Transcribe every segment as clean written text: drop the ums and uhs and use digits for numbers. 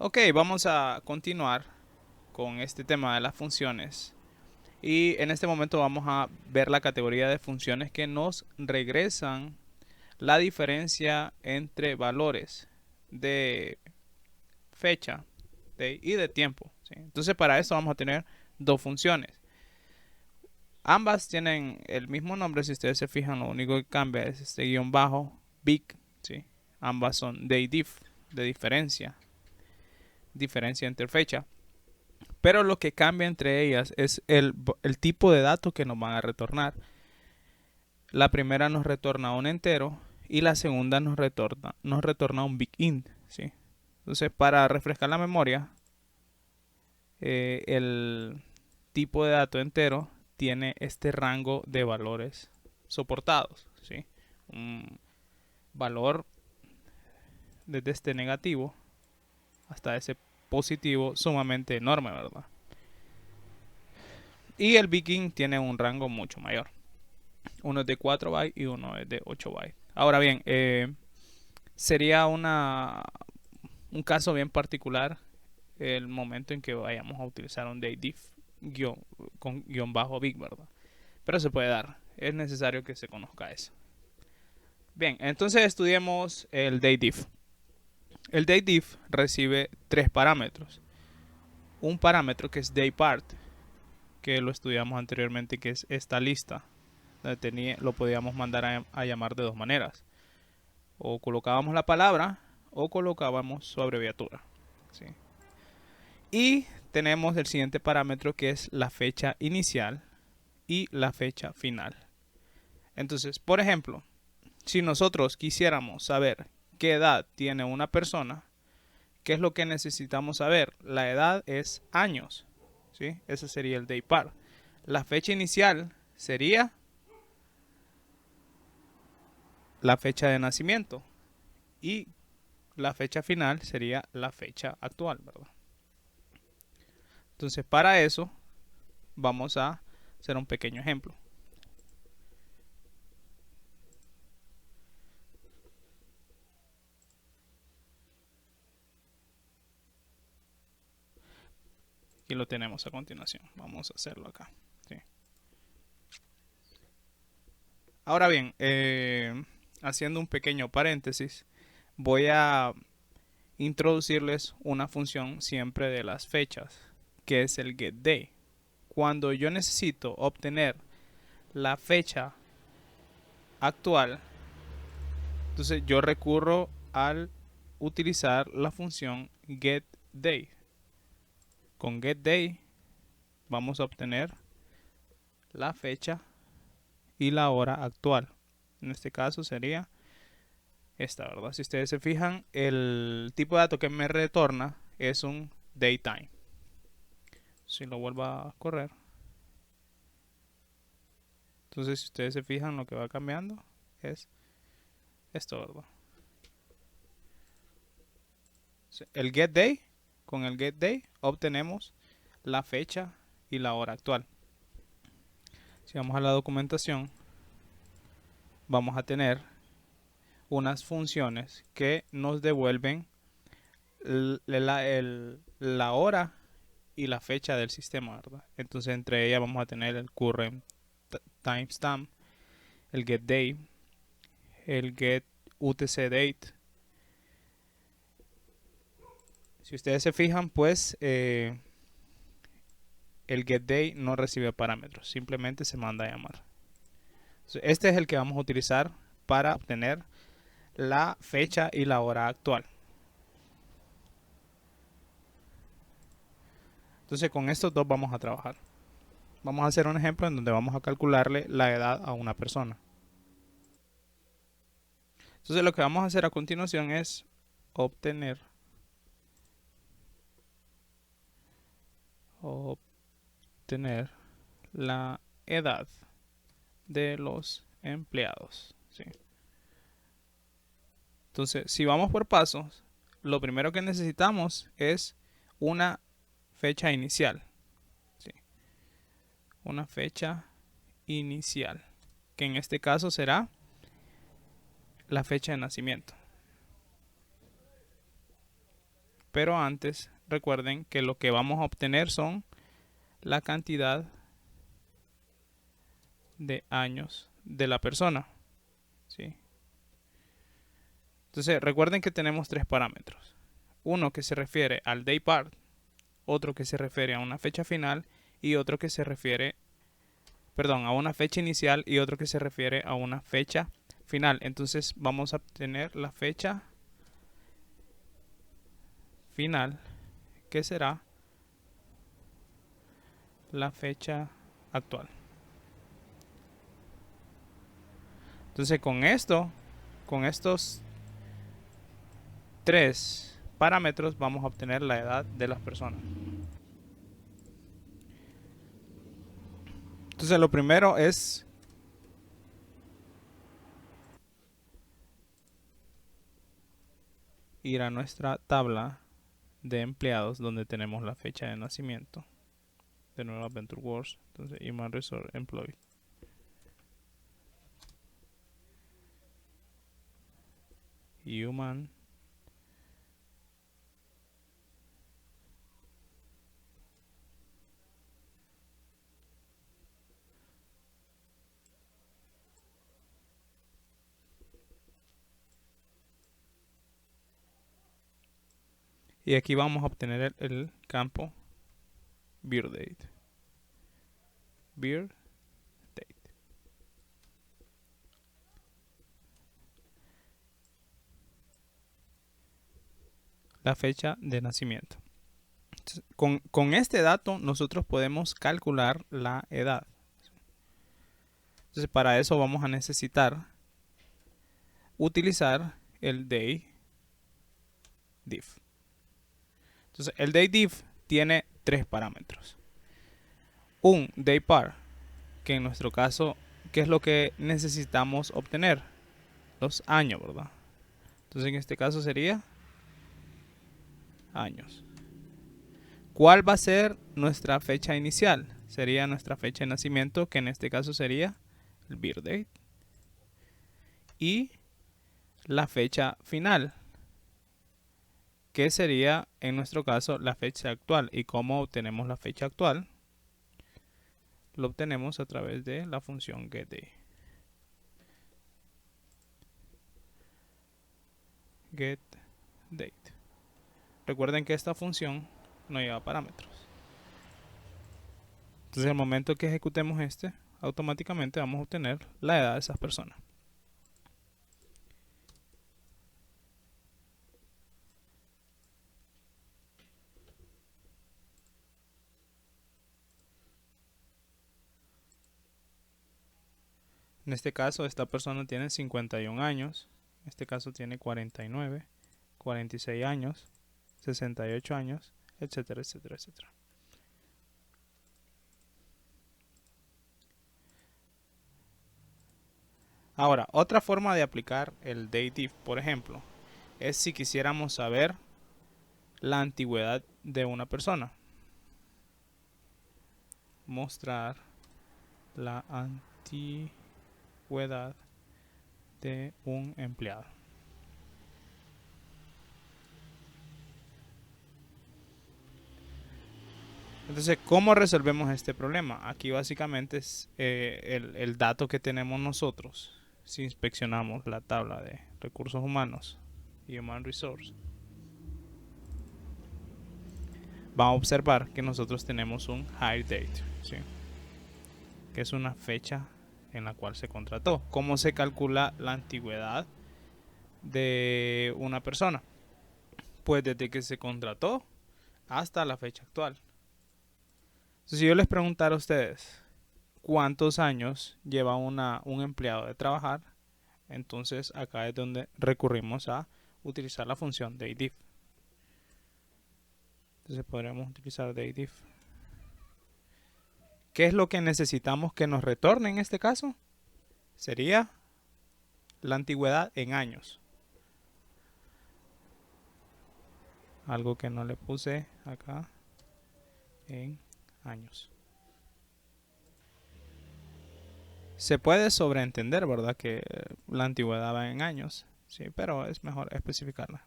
Ok, vamos a continuar con este tema de las funciones. Y en este momento vamos a ver la categoría de funciones que nos regresan la diferencia entre valores de fecha y de tiempo, ¿sí? Entonces para eso vamos a tener dos funciones. Ambas tienen el mismo nombre, si ustedes se fijan, lo único que cambia es este guión bajo, big, ¿sí? Ambas son dif, de diferencia entre fecha. Pero lo que cambia entre ellas es el tipo de datos que nos van a retornar. La primera nos retorna un entero y la segunda nos retorna un big int, ¿sí? Entonces, para refrescar la memoria, el tipo de dato entero tiene este rango de valores soportados, ¿sí? Un valor desde este negativo hasta ese positivo sumamente enorme, ¿verdad? Y el big int tiene un rango mucho mayor. Uno es de 4 bytes y uno es de 8 bytes. Ahora bien, sería un caso bien particular el momento en que vayamos a utilizar un daydiff con guión bajo big, ¿verdad? Pero se puede dar. Es necesario que se conozca eso. Bien, entonces estudiemos el daydiff. El daydiff recibe tres parámetros. Un parámetro que es dayPart, que lo estudiamos anteriormente, que es esta lista. Lo podíamos mandar a llamar de dos maneras. O colocábamos la palabra o colocábamos su abreviatura, ¿sí? Y tenemos el siguiente parámetro que es la fecha inicial y la fecha final. Entonces, por ejemplo, si nosotros quisiéramos saber qué edad tiene una persona, ¿qué es lo que necesitamos saber? La edad es años, ¿sí? Ese sería el day par. La fecha inicial sería la fecha de nacimiento y la fecha final sería la fecha actual, ¿verdad? Entonces, para eso vamos a hacer un pequeño ejemplo. Y lo tenemos a continuación. Vamos a hacerlo acá. ¿Sí? Ahora bien, haciendo un pequeño paréntesis, voy a introducirles una función siempre de las fechas, que es el getDay. Cuando yo necesito obtener la fecha actual, entonces yo recurro al utilizar la función getDay. Con getDay vamos a obtener la fecha y la hora actual. En este caso sería esta, ¿verdad? Si ustedes se fijan, el tipo de dato que me retorna es un daytime. Si lo vuelvo a correr, entonces si ustedes se fijan, lo que va cambiando es esto, ¿verdad? El getDay, con el getDay obtenemos la fecha y la hora actual. Si vamos a la documentación, vamos a tener unas funciones que nos devuelven la hora y la fecha del sistema, ¿verdad? Entonces entre ellas vamos a tener el current timestamp, el getDay, el get utcDate. Si ustedes se fijan, pues el getDay no recibe parámetros, simplemente se manda a llamar. Entonces, este es el que vamos a utilizar para obtener la fecha y la hora actual. Entonces con estos dos vamos a trabajar. Vamos a hacer un ejemplo en donde vamos a calcularle la edad a una persona. Entonces lo que vamos a hacer a continuación es obtener la edad de los empleados, ¿sí? Entonces, si vamos por pasos, lo primero que necesitamos es una fecha inicial, ¿sí? Una fecha inicial, que en este caso será la fecha de nacimiento. Pero antes, recuerden que lo que vamos a obtener son la cantidad de años de la persona, ¿sí? Entonces, recuerden que tenemos tres parámetros. Uno que se refiere al day part, otro que se refiere a una fecha final y otro que se refiere, perdón, a una fecha inicial y otro que se refiere a una fecha final. Entonces, vamos a obtener la fecha final, que será la fecha actual. Entonces, con estos tres parámetros vamos a obtener la edad de las personas. Entonces, lo primero es ir a nuestra tabla de empleados donde tenemos la fecha de nacimiento. De nuevo Adventure Wars. Entonces, Human Resource Employee. Human y aquí vamos a obtener el campo Birth Date. Birth Date. La fecha de nacimiento. Entonces, con este dato nosotros podemos calcular la edad. Entonces para eso vamos a necesitar utilizar el day diff. Entonces el day diff tiene tres parámetros. Un day par, que en nuestro caso, ¿qué es lo que necesitamos obtener? Los años, ¿verdad? Entonces en este caso sería años. ¿Cuál va a ser nuestra fecha inicial? Sería nuestra fecha de nacimiento, que en este caso sería el birth date. Y la fecha final, que sería en nuestro caso la fecha actual. ¿Y cómo obtenemos la fecha actual? Lo obtenemos a través de la función getDay. GetDate. Recuerden que esta función no lleva parámetros. Entonces, al momento que ejecutemos este, automáticamente vamos a obtener la edad de esas personas. En este caso, esta persona tiene 51 años. En este caso tiene 49, 46 años, 68 años, etcétera, etcétera, etcétera. Ahora, otra forma de aplicar el DayDiff, por ejemplo, es si quisiéramos saber la antigüedad de una persona. Mostrar la antigüedad de un empleado. Entonces, ¿cómo resolvemos este problema? Aquí básicamente es el dato que tenemos nosotros. Si inspeccionamos la tabla de recursos humanos, Human Resource, vamos a observar que nosotros tenemos un hire date, ¿sí? Que es una fecha en la cual se contrató. ¿Cómo se calcula la antigüedad de una persona? Pues desde que se contrató hasta la fecha actual. Entonces, si yo les preguntara a ustedes cuántos años lleva un empleado de trabajar, entonces acá es donde recurrimos a utilizar la función daydiff. Entonces podremos utilizar daydiff. ¿Qué es lo que necesitamos que nos retorne en este caso? Sería la antigüedad en años. Algo que no le puse acá en años. Se puede sobreentender, ¿verdad? Que la antigüedad va en años, sí, pero es mejor especificarla.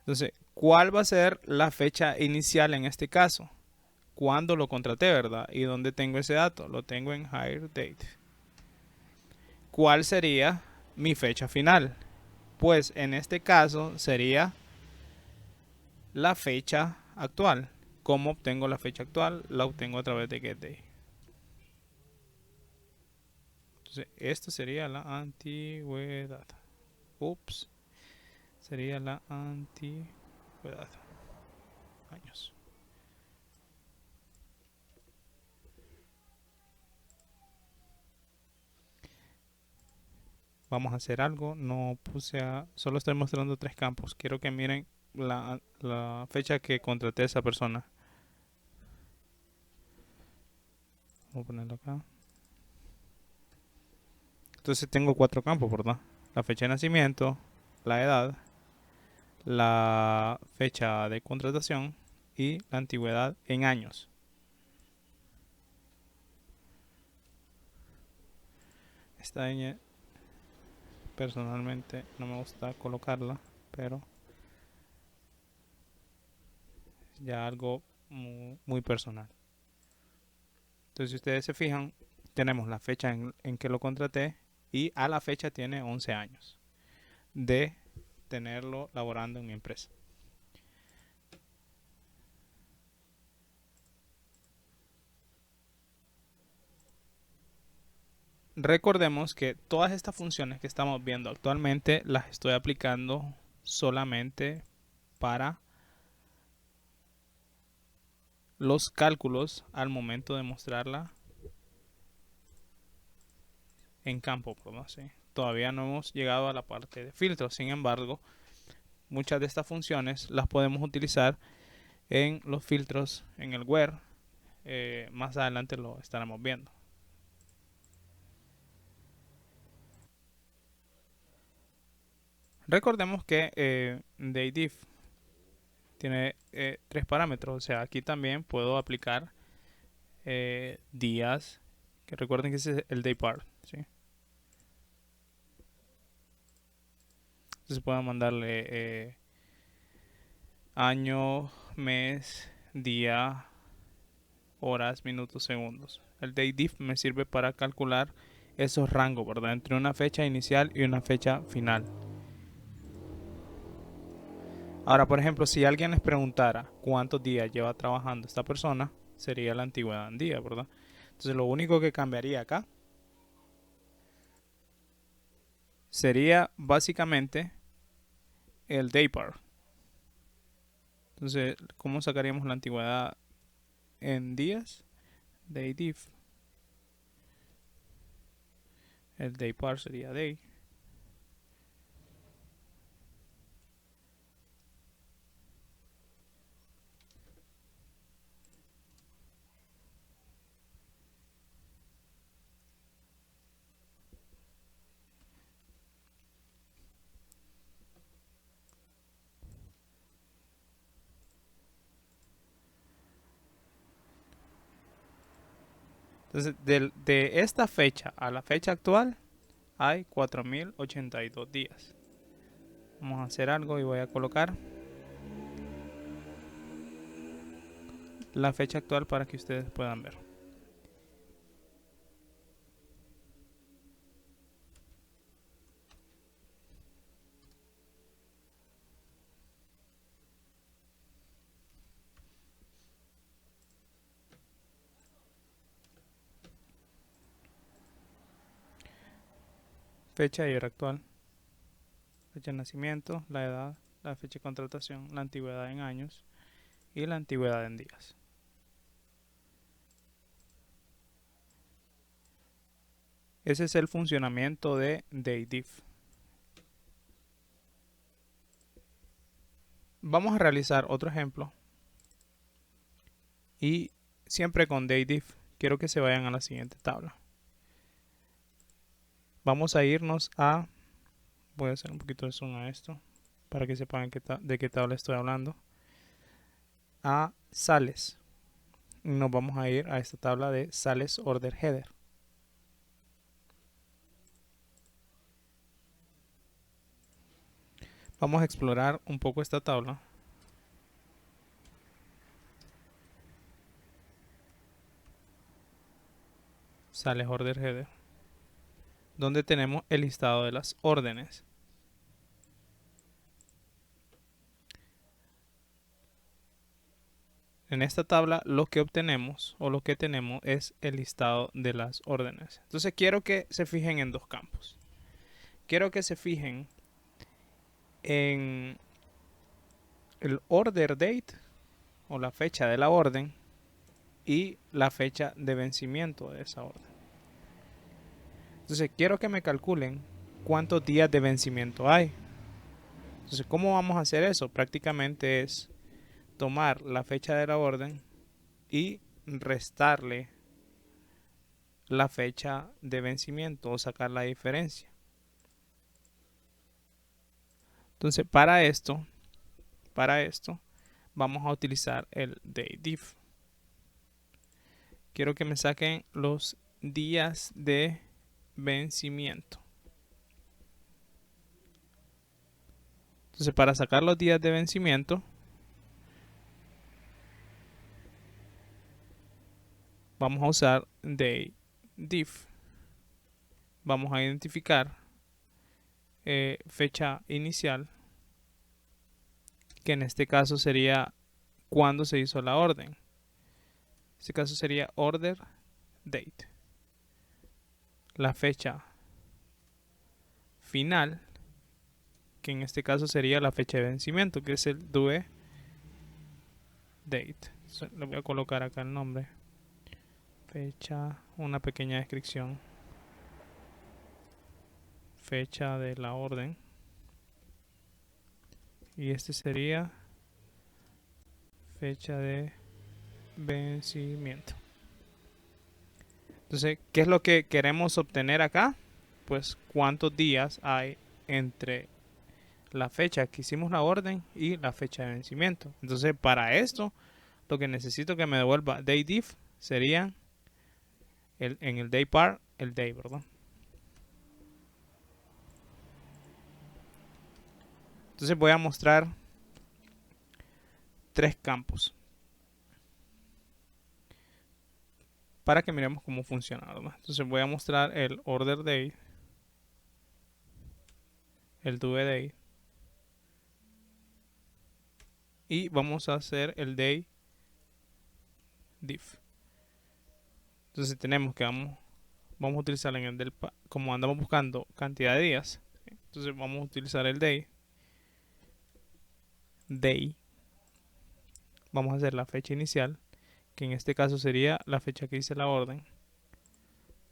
Entonces, ¿cuál va a ser la fecha inicial en este caso? ¿Cuándo lo contraté, verdad? ¿Y dónde tengo ese dato? Lo tengo en hire date. ¿Cuál sería mi fecha final? Pues en este caso sería la fecha actual. ¿Cómo obtengo la fecha actual? La obtengo a través de getDay. Entonces, esto sería la antigüedad. Ups. Sería la antigüedad. Años. Vamos a hacer algo. No puse a... Solo estoy mostrando 3 campos. Quiero que miren la fecha que contraté a esa persona. Vamos a ponerlo acá. Entonces tengo 4 campos, ¿verdad? La fecha de nacimiento, la edad, la fecha de contratación y la antigüedad en años. Esta ñ personalmente no me gusta colocarla, pero ya algo muy personal. Entonces, si ustedes se fijan, tenemos la fecha en que lo contraté y a la fecha tiene 11 años de tenerlo laborando en mi empresa. Recordemos que todas estas funciones que estamos viendo actualmente las estoy aplicando solamente para los cálculos al momento de mostrarla en campo, ¿no? Sí. Todavía no hemos llegado a la parte de filtros. Sin embargo, muchas de estas funciones las podemos utilizar en los filtros en el where. Más adelante lo estaremos viendo. Recordemos que DayDiff tiene 3 parámetros. O sea, aquí también puedo aplicar días. Que recuerden que ese es el day part, ¿sí? Entonces puedo mandarle año, mes, día, horas, minutos, segundos. El DayDiff me sirve para calcular esos rangos, ¿verdad? Entre una fecha inicial y una fecha final. Ahora, por ejemplo, si alguien les preguntara cuántos días lleva trabajando esta persona, sería la antigüedad en día, ¿verdad? Entonces lo único que cambiaría acá sería básicamente el day part. Entonces, ¿cómo sacaríamos la antigüedad en días? DayDiff. El day part sería day. Entonces, de esta fecha a la fecha actual hay 4082 días. Vamos a hacer algo y voy a colocar la fecha actual para que ustedes puedan ver. Fecha y hora actual, fecha de nacimiento, la edad, la fecha de contratación, la antigüedad en años y la antigüedad en días. Ese es el funcionamiento de DayDiff. Vamos a realizar otro ejemplo y siempre con DayDiff. Quiero que se vayan a la siguiente tabla. Vamos a irnos a... Voy a hacer un poquito de zoom a esto para que sepan de qué tabla estoy hablando. A sales. Nos vamos a ir a esta tabla de sales order header. Vamos a explorar un poco esta tabla. Sale order header, donde tenemos el listado de las órdenes. En esta tabla lo que obtenemos o lo que tenemos es el listado de las órdenes. Entonces quiero que se fijen en dos campos. Quiero que se fijen en el order date o la fecha de la orden y la fecha de vencimiento de esa orden. Entonces quiero que me calculen cuántos días de vencimiento hay. Entonces, ¿cómo vamos a hacer eso? Prácticamente es tomar la fecha de la orden y restarle la fecha de vencimiento o sacar la diferencia. Entonces, para esto vamos a utilizar el daydiff. Quiero que me saquen los días de vencimiento. Entonces, para sacar los días de vencimiento, vamos a usar daydiff. Vamos a identificar fecha inicial, que en este caso sería cuando se hizo la orden. En este caso sería order date. La fecha final, que en este caso sería la fecha de vencimiento, que es el due date. Le voy a colocar acá el nombre. Fecha, una pequeña descripción. Fecha de la orden. Y este sería fecha de vencimiento. Entonces, ¿qué es lo que queremos obtener acá? Pues cuántos días hay entre la fecha que hicimos la orden y la fecha de vencimiento. Entonces, para esto, lo que necesito que me devuelva daydiff sería en el day part, el day, ¿verdad? Entonces voy a mostrar tres campos para que miremos cómo funciona, ¿verdad? Entonces voy a mostrar el order day, el due day, y vamos a hacer el day diff. Entonces tenemos que vamos a utilizar en el del, como andamos buscando cantidad de días, entonces vamos a utilizar el day. Vamos a hacer la fecha inicial, que en este caso sería la fecha que hice la orden,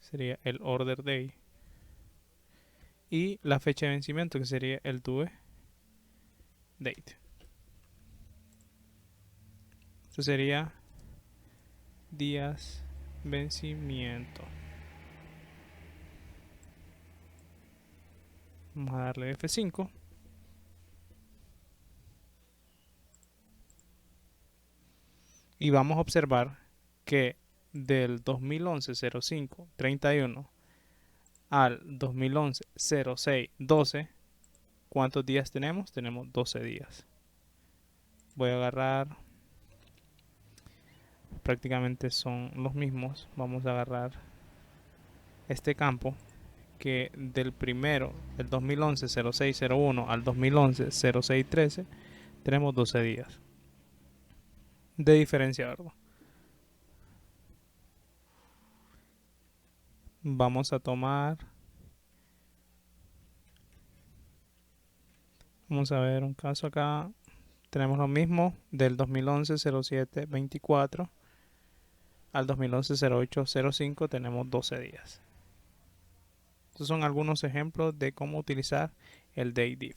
sería el order day, y la fecha de vencimiento, que sería el due date. Esto sería días vencimiento. Vamos a darle F5. Y vamos a observar que del 2011-05-31 al 2011-06-12, ¿cuántos días tenemos? Tenemos 12 días. Voy a agarrar, prácticamente son los mismos. Vamos a agarrar este campo, que del primero, del 2011-06-01 al 2011-06-13, tenemos 12 días de diferencia, ¿verdad? Vamos a tomar, vamos a ver un caso acá. Tenemos lo mismo del 2011-07-24 al 2011-08-05, tenemos 12 días. Estos son algunos ejemplos de cómo utilizar el daydiff.